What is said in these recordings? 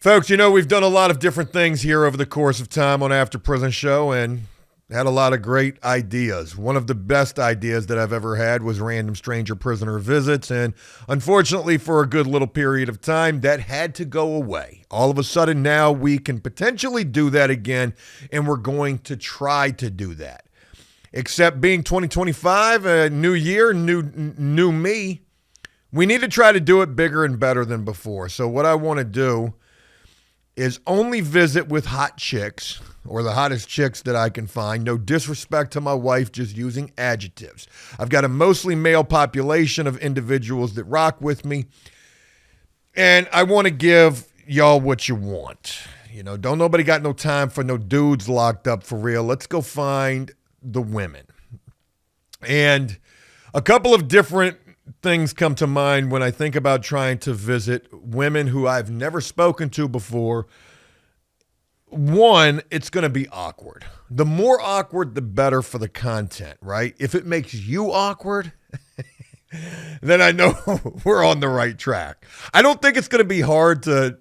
Folks, we've done a lot of different things here over the course of time on After Prison Show and had a lot of great ideas. One of the best ideas that I've ever had was random stranger prisoner visits, and unfortunately for a good little period of time, that had to go away. All of a sudden now we can potentially do that again, and we're going to try to do that. Except being 2025, a new year, new me, we need to try to do it bigger and better than before. So what I want to do is only visit with hot chicks or the hottest chicks that I can find. No disrespect to my wife, just using adjectives. I've got a mostly male population of individuals that rock with me, and I want to give y'all what you want. Don't nobody got no time for no dudes locked up for real. Let's go find the women. And a couple of different things come to mind when I think about trying to visit women who I've never spoken to before. One, it's going to be awkward. The more awkward, the better for the content, right? If it makes you awkward, then I know we're on the right track. I don't think it's going to be hard to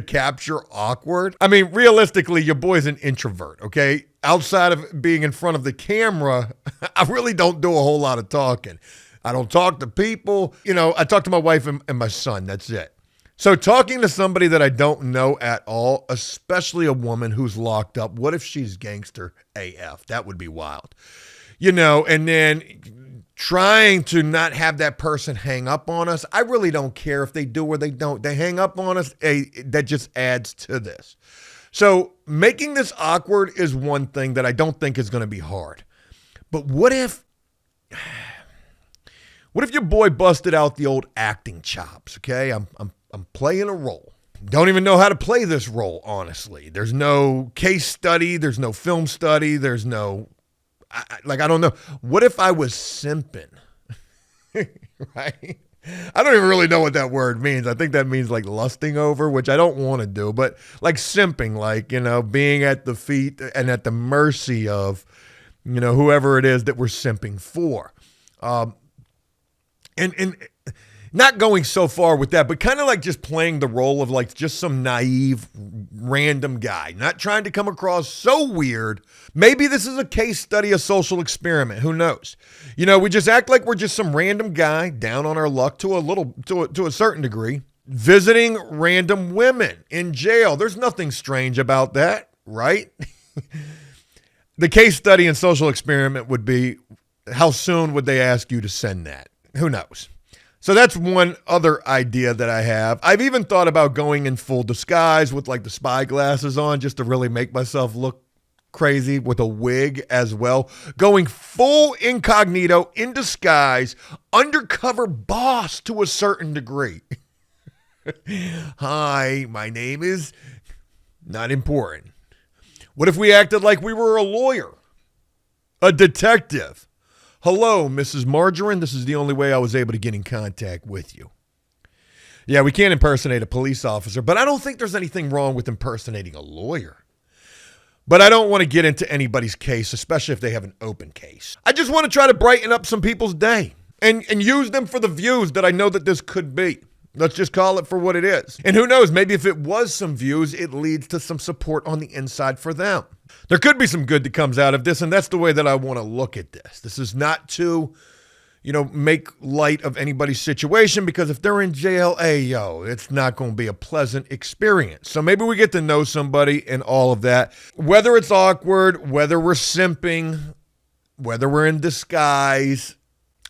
capture awkward. I mean, realistically, your boy's an introvert, okay? Outside of being in front of the camera, I really don't do a whole lot of talking. I don't talk to people. I talk to my wife and my son. That's it. So talking to somebody that I don't know at all, especially a woman who's locked up, what if she's gangster AF? That would be wild. And then trying to not have that person hang up on us. I really don't care if they do or they don't. They hang up on us. That just adds to this. So making this awkward is one thing that I don't think is going to be hard. But what if your boy busted out the old acting chops, okay? I'm playing a role. Don't even know how to play this role, honestly. There's no case study. There's no film study. There's no, I don't know. What if I was simping, right? I don't even really know what that word means. I think that means like lusting over, which I don't want to do, but like simping, like, being at the feet and at the mercy of, whoever it is that we're simping for. And not going so far with that, but kind of like just playing the role of like just some naive random guy, not trying to come across so weird. Maybe this is a case study, a social experiment. Who knows? We just act like we're just some random guy down on our luck to a certain degree, visiting random women in jail. There's nothing strange about that, right? The case study and social experiment would be, how soon would they ask you to send that? Who knows? So that's one other idea that I have. I've even thought about going in full disguise with like the spy glasses on just to really make myself look crazy, with a wig as well. Going full incognito, in disguise, undercover boss to a certain degree. Hi, my name is not important. What if we acted like we were a lawyer, a detective? Hello, Mrs. Margarine. This is the only way I was able to get in contact with you. Yeah, we can't impersonate a police officer, but I don't think there's anything wrong with impersonating a lawyer. But I don't want to get into anybody's case, especially if they have an open case. I just want to try to brighten up some people's day and use them for the views that I know that this could be. Let's just call it for what it is. And who knows, maybe if it was some views, it leads to some support on the inside for them. There could be some good that comes out of this, and that's the way that I want to look at this. This is not to, make light of anybody's situation, because if they're in jail, it's not going to be a pleasant experience. So maybe we get to know somebody and all of that. Whether it's awkward, whether we're simping, whether we're in disguise,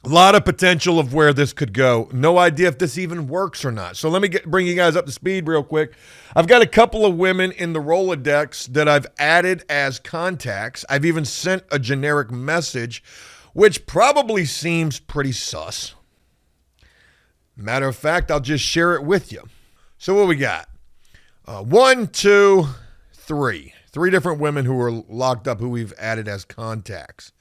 a lot of potential of where this could go. No idea if this even works or not. So let me bring you guys up to speed real quick. I've got a couple of women in the Rolodex that I've added as contacts. I've even sent a generic message, which probably seems pretty sus. Matter of fact, I'll just share it with you. So what we got? 1, 2, 3. 3 different women who are locked up who we've added as contacts.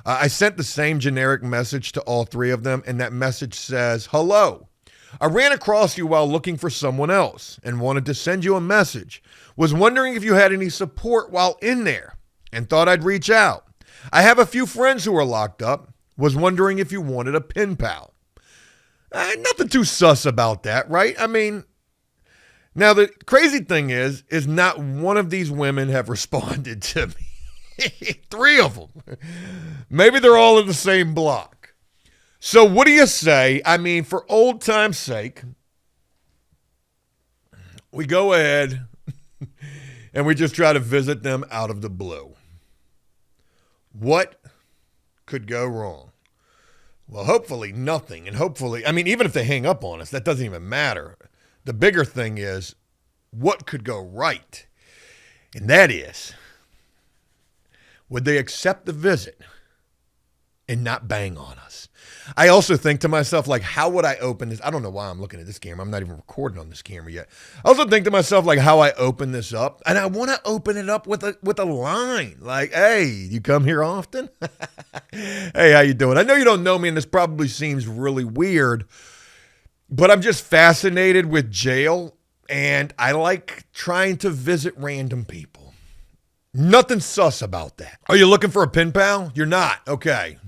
I sent the same generic message to all 3 of them, and that message says, hello. I ran across you while looking for someone else and wanted to send you a message. Was wondering if you had any support while in there and thought I'd reach out. I have a few friends who are locked up. Was wondering if you wanted a pen pal. Nothing too sus about that, right? I mean, Now, the crazy thing is not one of these women have responded to me. 3 of them. Maybe they're all in the same block. So what do you say? I mean, for old time's sake, we go ahead and we just try to visit them out of the blue. What could go wrong? Well, hopefully nothing. And hopefully, I mean, even if they hang up on us, that doesn't even matter. The bigger thing is, what could go right? And that is, would they accept the visit and not bang on us? I also think to myself, like, how would I open this? I don't know why I'm looking at this camera. I'm not even recording on this camera yet. I also think to myself, like, how I open this up. And I want to open it up with a line. Like, hey, you come here often? Hey, how you doing? I know you don't know me, and this probably seems really weird, but I'm just fascinated with jail, and I like trying to visit random people. Nothing sus about that. Are you looking for a pen pal? You're not. Okay.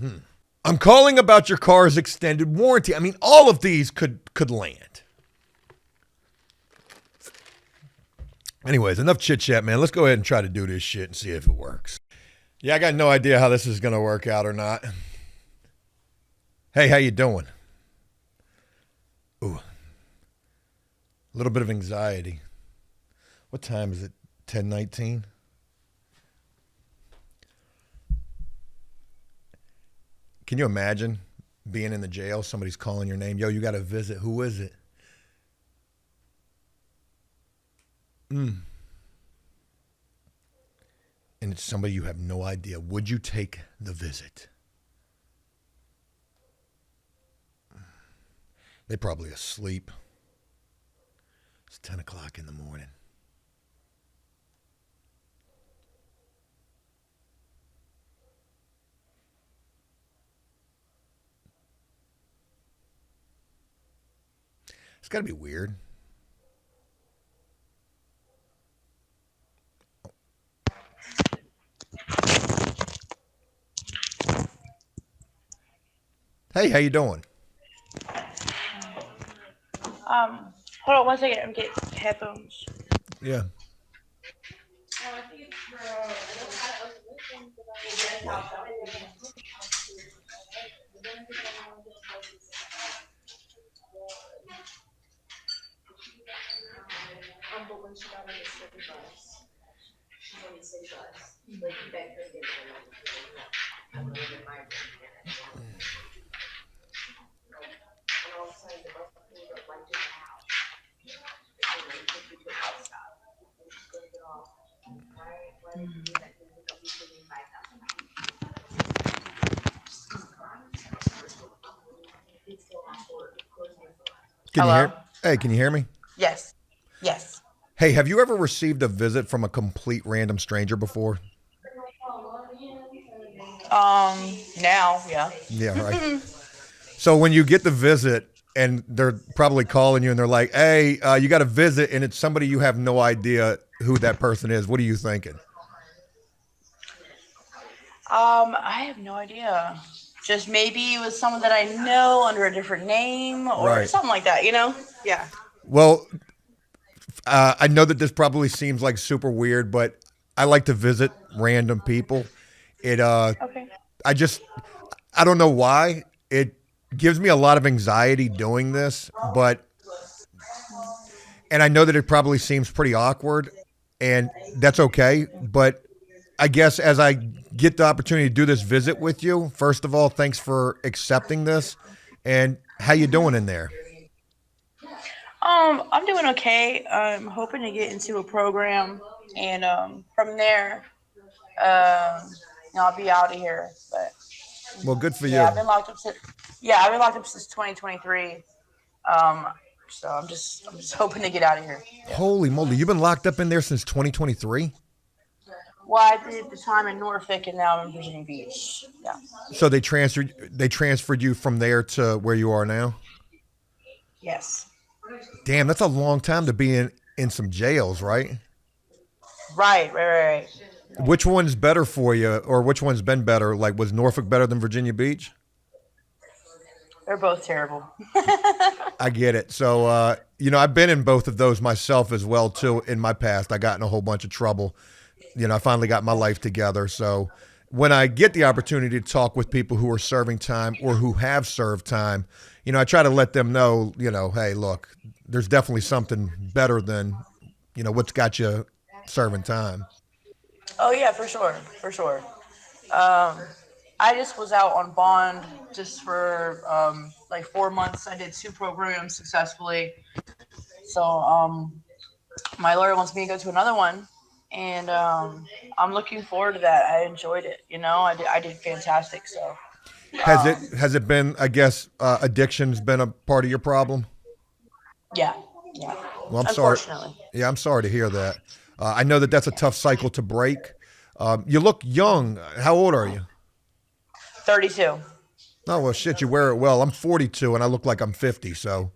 I'm calling about your car's extended warranty. I mean, all of these could land. Anyways, enough chit chat, man. Let's go ahead and try to do this shit and see if it works. Yeah, I got no idea how this is going to work out or not. Hey, how you doing? Ooh. A little bit of anxiety. What time is it? 10:19? Can you imagine being in the jail? Somebody's calling your name. Yo, you got to visit. Who is it? And it's somebody you have no idea. Would you take the visit? They're probably asleep. It's 10 o'clock in the morning. It's got to be weird. Hey, how you doing? Hold on 1 second. I'm getting headphones. Yeah. Can you hear? Hey, can you hear me? Yes. Yes. Hey, have you ever received a visit from a complete random stranger before? Now, yeah. Yeah, right. So when you get the visit and they're probably calling you and they're like, hey, you got a visit, and it's somebody you have no idea who that person is, what are you thinking? I have no idea. Just maybe it was someone that I know under a different name or Right. something like that, you know? Yeah. Well, I know that this probably seems like super weird, but I like to visit random people. Okay. I don't know why. It gives me a lot of anxiety doing this, and I know that it probably seems pretty awkward, and that's okay. But I guess as I get the opportunity to do this visit with you, first of all, thanks for accepting this. And how you doing in there? I'm doing okay. I'm hoping to get into a program, and from there, I'll be out of here. But Well, good for you. yeah, I've been locked up since 2023. So I'm just hoping to get out of here. Yeah. Holy moly, you've been locked up in there since 2023? Well, I did the time in Norfolk, and now I'm in Virginia Beach. Yeah. So they transferred you from there to where you are now? Yes. Damn, that's a long time to be in some jails, right? Right. Which one's better for you, or which one's been better? Like, was Norfolk better than Virginia Beach? They're both terrible. I get it. So I've been in both of those myself as well too. In my past, I got in a whole bunch of trouble. I finally got my life together. So when I get the opportunity to talk with people who are serving time or who have served time, I try to let them know, hey, look, there's definitely something better than, what's got you serving time. Oh yeah, for sure, for sure. Um, I just was out on bond just for like 4 months. I did two programs successfully. So my lawyer wants me to go to another one, and I'm looking forward to that. I enjoyed it. I did fantastic. So Has it has it been? I guess addiction's been a part of your problem. yeah, yeah. Well, I'm sorry. Unfortunately, Yeah, I'm sorry to hear that. I know that that's a tough cycle to break. You look young. How old are you? 32. Oh well, shit. You wear it well. I'm 42, and I look like I'm 50. So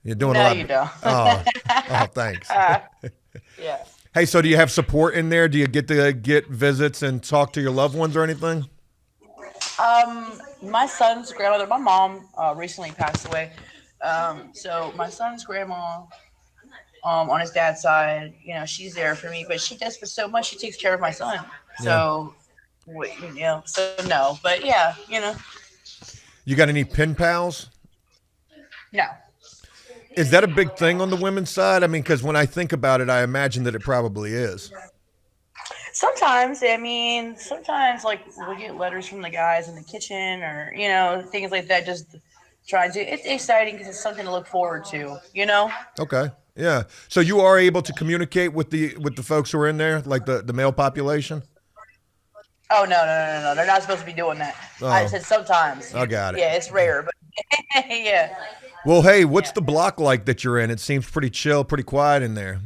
you're doing a No, lot. you don't. Oh, oh, thanks. Yeah. Hey, so do you have support in there? Do you get to get visits and talk to your loved ones or anything? My son's grandmother, my mom, recently passed away. So my son's grandma, on his dad's side, she's there for me, but she does for so much. She takes care of my son. Yeah. So, so no, but yeah, You got any pen pals? no. Is that a big thing on the women's side? I mean, because when I think about it, I imagine that it probably is. Sometimes like we get letters from the guys in the kitchen or, things like that, just trying to, it's exciting because it's something to look forward to. Okay. Yeah. So you are able to communicate with the folks who are in there, like the male population? Oh, no, no, no, no, no. They're not supposed to be doing that. I Oh, said sometimes. I got it. Yeah, it's rare, but yeah. Well, hey, what's Yeah. the block like that you're in? It seems pretty chill, pretty quiet in there.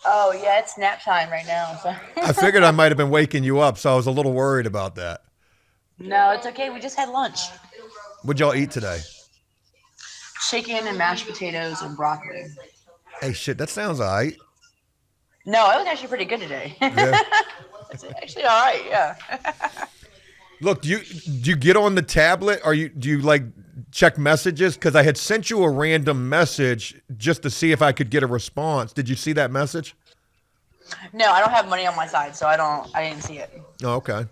Oh, yeah, it's nap time right now. So. I figured I might have been waking you up, so I was a little worried about that. No, it's okay. We just had lunch. What'd y'all eat today? Chicken and mashed potatoes and broccoli. Hey, shit, that sounds all right. No, it was actually pretty good today. Yeah. It's actually all right, yeah. Look, do you get on the tablet? Do you like check messages? Because I had sent you a random message just to see if I could get a response. Did you see that message? No, I don't have money on my side, so I didn't see it. Oh, okay.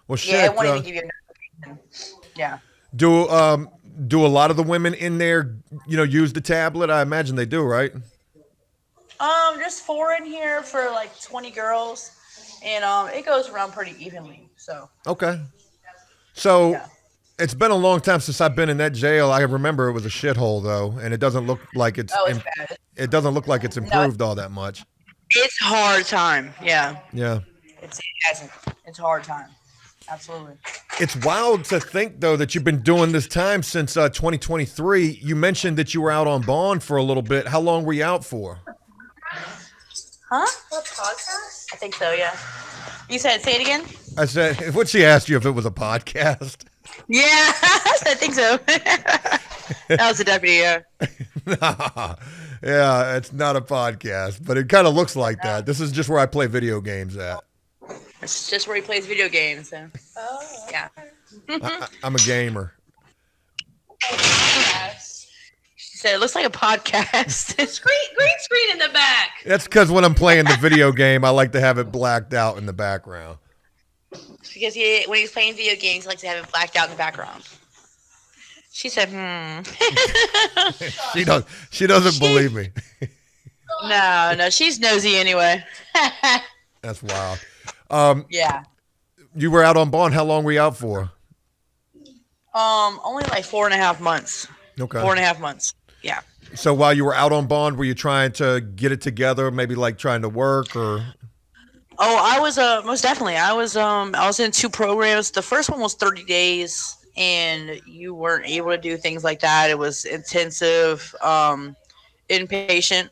Well, Yeah, it shit. won't even give you a notification. Yeah. Do a lot of the women in there, use the tablet? I imagine they do, right? Just four in here for like 20 girls, and it goes around pretty evenly. So Okay. So yeah. it's been a long time since I've been in that jail. I remember it was a shithole though, and it doesn't look like Oh, it's bad. it doesn't look like it's No, improved all that much. it's hard time. Yeah. Yeah. It hasn't. It's hard time. Absolutely. It's wild to think though that you've been doing this time since 2023. You mentioned that you were out on bond for a little bit. How long were you out for? Huh? What podcast? I think so. Yeah. You said say it again. I said, what she asked you if it was a podcast? Yeah, I think so. That was the deputy. Yeah. Yeah, it's not a podcast, but it kind of looks like that. This is just where I play video games at. It's just where he plays video games. So. Oh. Yeah. I'm a gamer. She said it looks like a podcast. Green screen in the back. That's because when I'm playing the video game, I like to have it blacked out in the background. Because when he's playing video games, he likes to have it blacked out in the background. She said, She doesn't believe me. No, she's nosy anyway. That's wild. Yeah. You were out on bond. How long were you out for? Only like 4.5 months. Okay. 4.5 months. Yeah. So while you were out on bond, were you trying to get it together? Maybe like trying to work or? Oh, I was most definitely. I was in two programs. The first one was 30 days, and you weren't able to do things like that. It was intensive, inpatient.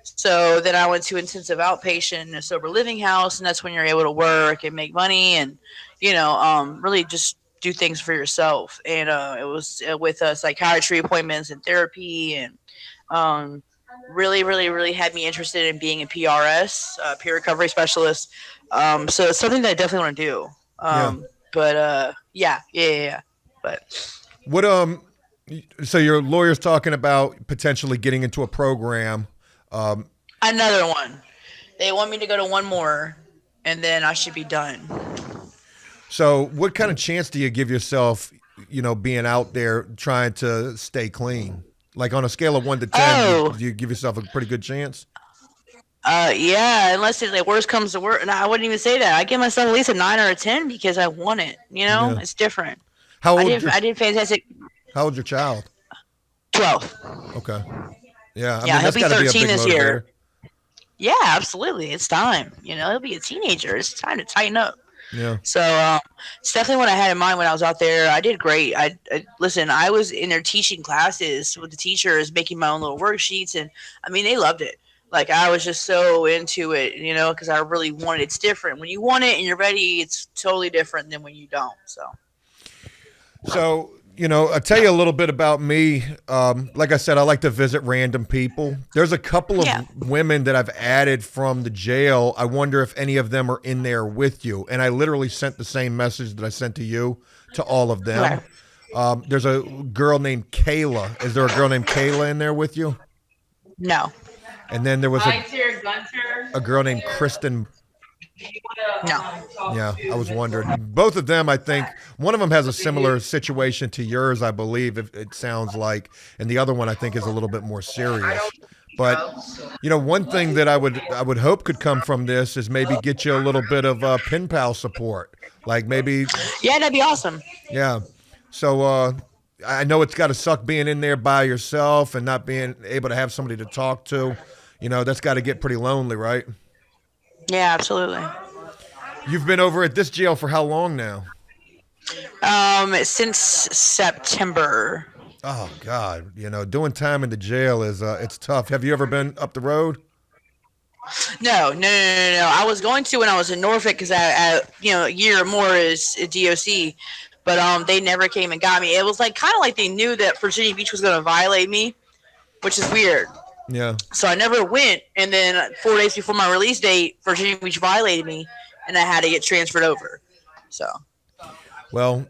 So then I went to intensive outpatient in a sober living house, and that's when you're able to work and make money and, really just do things for yourself. And it was with psychiatry appointments and therapy, and really, really, really had me interested in being a PRS, peer recovery specialist. So it's something that I definitely want to do. Yeah. But yeah. But What So your lawyer's talking about potentially getting into a program. Um, Another one. They want me to go to one more, and then I should be done. so what kind of chance do you give yourself, being out there trying to stay clean? Like on a scale of 1 to 10, Oh, do you give yourself a pretty good chance? yeah. Unless it like worst comes to worst, no, I wouldn't even say that. I give myself at least a 9 or a 10 because I want it. Yeah. It's different. How I old did. your I did fantastic. How old's your child? 12. Okay. Yeah, I Yeah, mean he'll that's be got to be a 13 big this motivator. year. Yeah, absolutely. It's time. He'll be a teenager. It's time to tighten up. Yeah. So it's definitely what I had in mind when I was out there. I did great. I listen. I was in there teaching classes with the teachers, making my own little worksheets, and I mean they loved it. Like I was just so into it, because I really wanted. It's different when you want it and you're ready. It's totally different than when you don't. So So, I'll tell you a little bit about me. Like I said, I like to visit random people. There's a couple yeah. of women that I've added from the jail. I wonder if any of them are in there with you. And I literally sent the same message that I sent to you to all of Okay. them. There's a girl named Kayla. Is there a girl named Kayla in there with you? No. And then there was Hi, Sir Gunter. a girl named Kristen. No. Yeah, I was wondering. Both of them, I think, one of them has a similar situation to yours, I believe, if it sounds like, and the other one I think is a little bit more serious. But one thing that I would hope could come from this is maybe get you a little bit of pen pal support, like maybe, Yeah, that'd be awesome. yeah. So I know it's got to suck being in there by yourself and not being able to have somebody to talk to. That's got to get pretty lonely, right? Yeah, absolutely. You've been over at this jail for how long now? Since September. Oh God, doing time in the jail is it's tough. Have you ever been up the road? No, no, no, no, no. I was going to when I was in Norfolk because a year or more is a DOC, but they never came and got me. It was like kind of like they knew that Virginia Beach was going to violate me, which is weird. Yeah. So I never went, and then 4 days before my release date, Virginia Beach violated me, and I had to get transferred over. So. Well,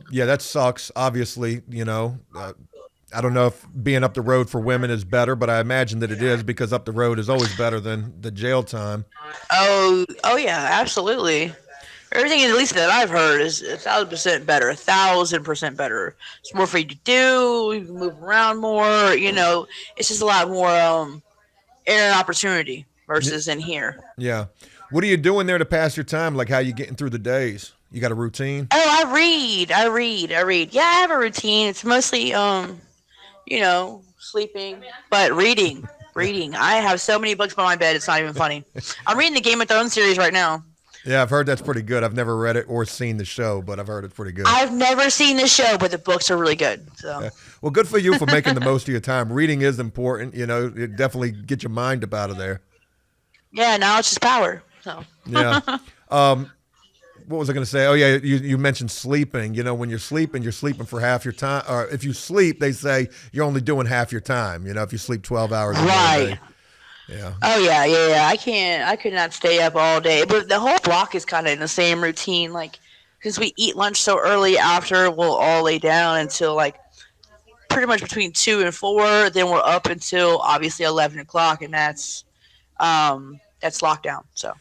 yeah, that sucks. Obviously, I don't know if being up the road for women is better, but I imagine that it is because up the road is always better than the jail time. Oh yeah, absolutely. Everything at least that I've heard is 1,000% better, 1,000% better. It's more for you to do. You can move around more. It's just a lot more air and opportunity versus in here. Yeah. What are you doing there to pass your time? Like how you getting through the days? You got a routine? Oh, I read. I read. I read. Yeah, I have a routine. It's mostly sleeping, but reading. Reading. I have so many books by my bed. It's not even funny. I'm reading the Game of Thrones series right now. Yeah, I've heard that's pretty good. I've never read it or seen the show, but I've heard it's pretty good. I've never seen the show, but the books are really good. So. Yeah. Well, good for you for making the most of your time. Reading is important. It definitely get your mind up out of there. Yeah, knowledge is power. So. Yeah. What was I going to say? Oh, yeah, you mentioned sleeping. When you're sleeping for half your time. Or if you sleep, they say you're only doing half your time. If you sleep 12 hours a day. Yeah. Oh, yeah. I could not stay up all day. But the whole block is kind of in the same routine. Like, because we eat lunch so early after, we'll all lay down until, like, pretty much between 2 and 4. Then we're up until, obviously, 11 o'clock. And that's lockdown, so.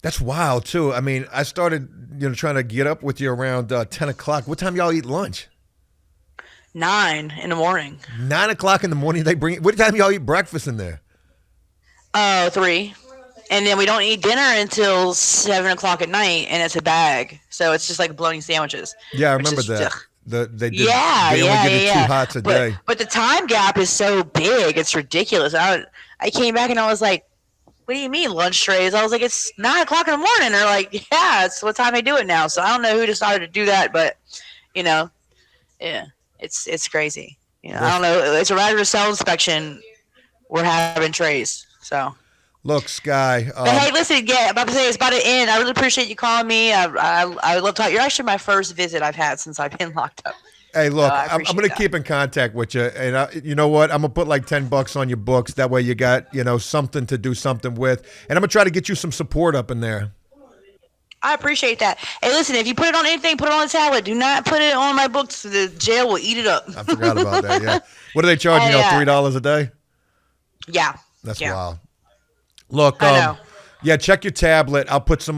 That's wild, too. I mean, I started, trying to get up with you around 10 o'clock. What time y'all eat lunch? 9 in the morning. 9 o'clock in the morning, they bring. What time y'all eat breakfast in there? 3. And then we don't eat dinner until 7 o'clock at night, and it's a bag. So it's just like bologna sandwiches. Yeah, I remember that. Ugh. They only Yeah, give you 2 yeah. hots a day. But the time gap is so big, it's ridiculous. I came back and I was like, what do you mean lunch trays? I was like, it's 9 o'clock in the morning. They're like, yeah, it's what time they do it now. So I don't know who decided to do that, but yeah, it's crazy. I don't know. It's a regular cell inspection. We're having trays. So. Look, Sky. But hey, listen, yeah, I'm about to say it's about to end. I really appreciate you calling me. I love talking. You're actually my first visit I've had since I've been locked up. Hey, look, So I I'm appreciate going to that. keep in contact with you. And you know what? I'm going to put like $10 on your books. That way you got, something to do something with. And I'm going to try to get you some support up in there. I appreciate that. Hey, listen, if you put it on anything, put it on a tablet. Do not put it on my books. The jail will eat it up. I forgot about that. Yeah. What are they charging y'all? $3 a day? Yeah. That's yeah. wild. Look, I know. yeah, check your tablet. I'll put some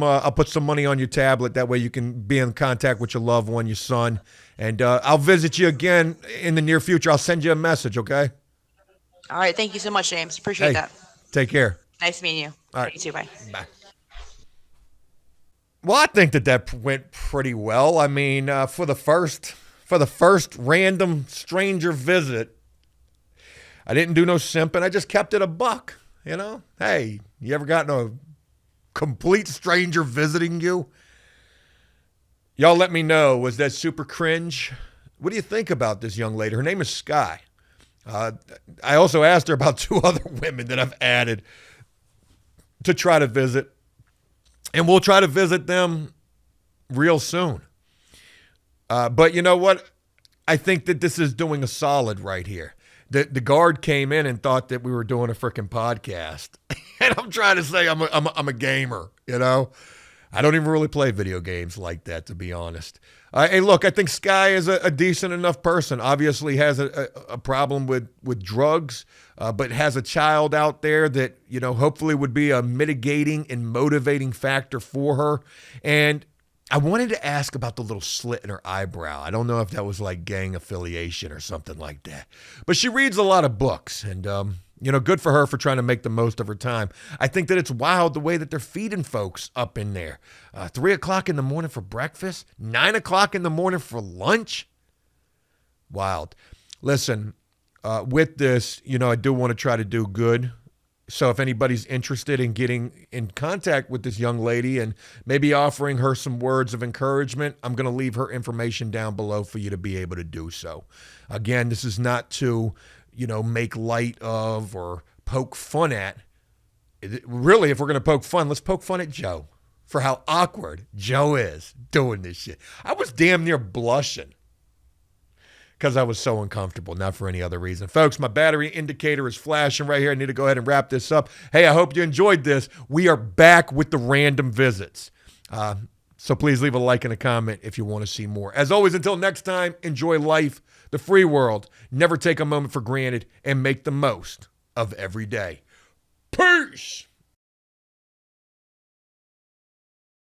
money on your tablet. That way you can be in contact with your loved one, your son, and I'll visit you again in the near future. I'll send you a message. Okay. All right. Thank you so much, James. Appreciate that. Take care. Nice meeting you. All right. You too. Bye. Bye. Well, I think that went pretty well. I mean, for the first random stranger visit, I didn't do no simping. I just kept it a buck. You know, hey, you ever gotten a complete stranger visiting you? Y'all let me know. Was that super cringe? What do you think about this young lady? Her name is Sky. I also asked her about 2 other women that I've added to try to visit. And we'll try to visit them real soon. But you know what? I think that this is doing a solid right here. The guard came in and thought that we were doing a freaking podcast. And I'm trying to say I'm a gamer, you know? I don't even really play video games like that, to be honest. Hey, look, I think Sky is a decent enough person. Obviously has a problem with drugs, but has a child out there that, you know, hopefully would be a mitigating and motivating factor for her. And I wanted to ask about the little slit in her eyebrow. I don't know if that was like gang affiliation or something like that. But she reads a lot of books, and you know, good for her for trying to make the most of her time. I think that it's wild the way that they're feeding folks up in there. 3 o'clock in the morning for breakfast, 9 o'clock in the morning for lunch. Wild. Listen, with this, you know, I do want to try to do good. So if anybody's interested in getting in contact with this young lady and maybe offering her some words of encouragement, I'm going to leave her information down below for you to be able to do so. Again, this is not to, you know, make light of or poke fun at. Really, if we're going to poke fun, let's poke fun at Joe for how awkward Joe is doing this shit. I was damn near blushing because I was so uncomfortable, not for any other reason. Folks, my battery indicator is flashing right here. I need to go ahead and wrap this up. Hey, I hope you enjoyed this. We are back with the random visits. So please leave a like and a comment if you want to see more. As always, until next time, enjoy life, the free world. Never take a moment for granted and make the most of every day. Peace!